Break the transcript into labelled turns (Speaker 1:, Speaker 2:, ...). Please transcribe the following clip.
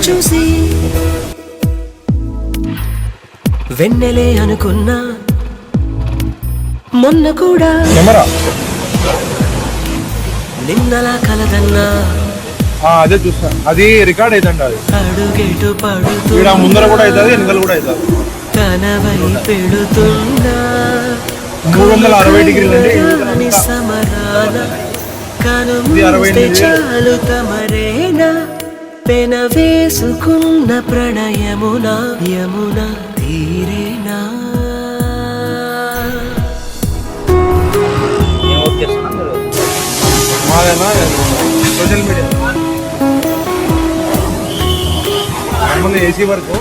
Speaker 1: చూసి వెన్నెలే అనుకున్నా మొన్న కూడా నిన్నలా కలదన్నా
Speaker 2: అదే చూస్తా అది రికార్డ్ అయితండి అది
Speaker 1: అడుగెటు పడుతూ
Speaker 2: ముందర కూడా అవుతుంది వెనకాల కూడా అవుతుంది
Speaker 1: కనవై పెడుతున్నా
Speaker 2: 360 డిగ్రీలు
Speaker 1: అంటే సమరాన కనుమూస్తే చాలు తమరేనా పెన వేసుకున్న ప్రణయమున యమున తీరేనా
Speaker 2: సోషల్ మీడియా ఏసీ వరకు